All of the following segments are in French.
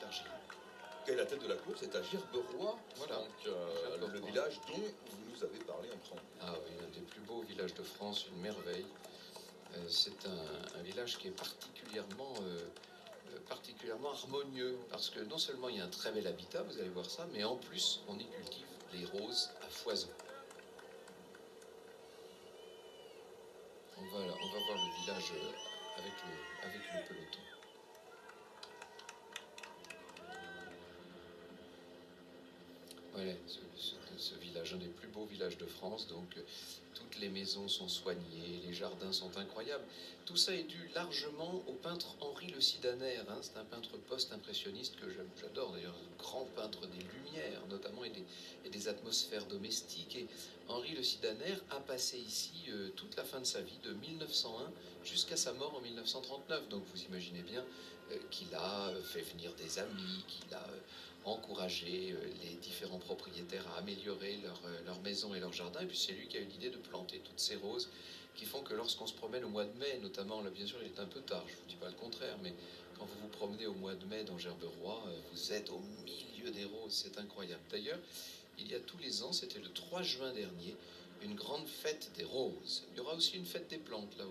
d'argile. Et la tête de la course est à Gerberoy, Voilà. donc le village dont vous nous avez parlé en préambule. Ah oui, un des plus beaux villages de France, une merveille. C'est un village qui est particulièrement harmonieux, parce que non seulement il y a un très bel habitat, vous allez voir ça, mais en plus on y cultive les roses à foison. On va voir le village avec le peloton. Voilà, ce village, un des plus beaux villages de France, donc toutes les maisons sont soignées, les jardins sont incroyables. Tout ça est dû largement au peintre Henri Le Sidaner, hein. C'est un peintre post-impressionniste que j'adore d'ailleurs, un grand peintre des lumières notamment et des atmosphères domestiques. Et Henri Le Sidaner a passé ici toute la fin de sa vie, de 1901 jusqu'à sa mort en 1939. Donc vous imaginez bien qu'il a fait venir des amis, qu'il a encouragé les différents propriétaires à améliorer leur maison et leur jardin. Et puis c'est lui qui a eu l'idée de planter toutes ces roses qui font que lorsqu'on se promène au mois de mai, notamment, là bien sûr il est un peu tard, je ne vous dis pas le contraire, mais quand vous vous promenez au mois de mai dans Gerberoy, vous êtes au milieu des roses, c'est incroyable. D'ailleurs, il y a tous les ans, c'était le 3 juin dernier, une grande fête des roses. Il y aura aussi une fête des plantes là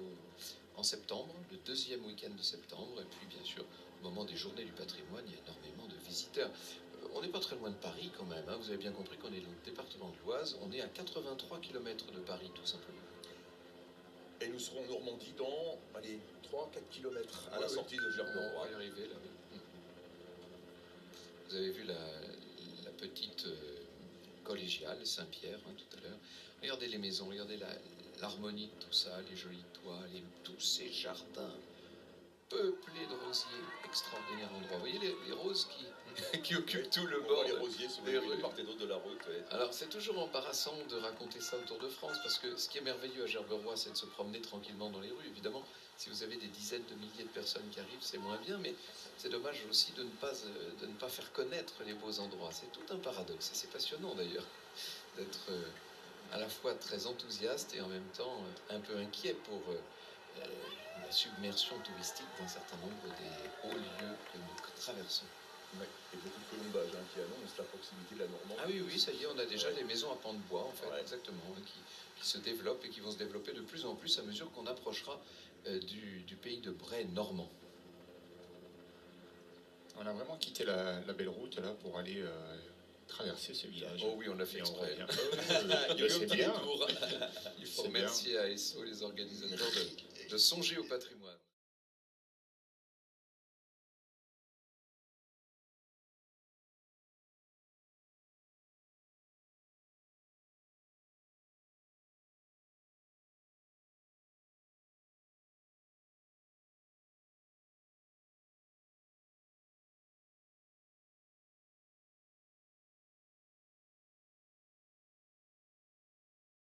en septembre, le deuxième week-end de septembre, et puis bien sûr, au moment des journées du patrimoine, il y a énormément de visiteurs. On n'est pas très loin de Paris quand même, hein. Vous avez bien compris qu'on est dans le département de l'Oise, on est à 83 km de Paris tout simplement. Et nous serons en Normandie dans, allez, 3-4 km à la sortie de Gerberoy. On va y arriver là, oui. Vous avez vu la petite collégiale Saint-Pierre, hein, tout à l'heure. Regardez les maisons, regardez l'harmonie de tout ça, les jolis toits, tous ces jardins peuplés de rosiers, extraordinaire endroit. Vous voyez les roses qui occupent tout le bord. Les rosiers sur les part et d'autre de la route. Ouais. Alors c'est toujours embarrassant de raconter ça autour de France, parce que ce qui est merveilleux à Gerberoy, c'est de se promener tranquillement dans les rues. Évidemment, si vous avez des dizaines de milliers de personnes qui arrivent, c'est moins bien, mais c'est dommage aussi de ne pas faire connaître les beaux endroits. C'est tout un paradoxe, et c'est passionnant d'ailleurs, d'être à la fois très enthousiaste et en même temps un peu inquiet pour la submersion touristique d'un certain nombre des hauts lieux que nous traversons. Ouais, et beaucoup de colombage qui annonce la proximité de la Normandie. Ah oui, oui, ça y est, on a déjà des maisons à pans de bois, en fait, ouais. exactement, qui se développent et qui vont se développer de plus en plus à mesure qu'on approchera du pays de Bray normand. On a vraiment quitté la belle route là pour aller traverser ce village. Oh oui, on l'a fait exprès. Il y a eu un petit détour. Il faut remercier à ASO, les organisateurs, de songer au patrimoine.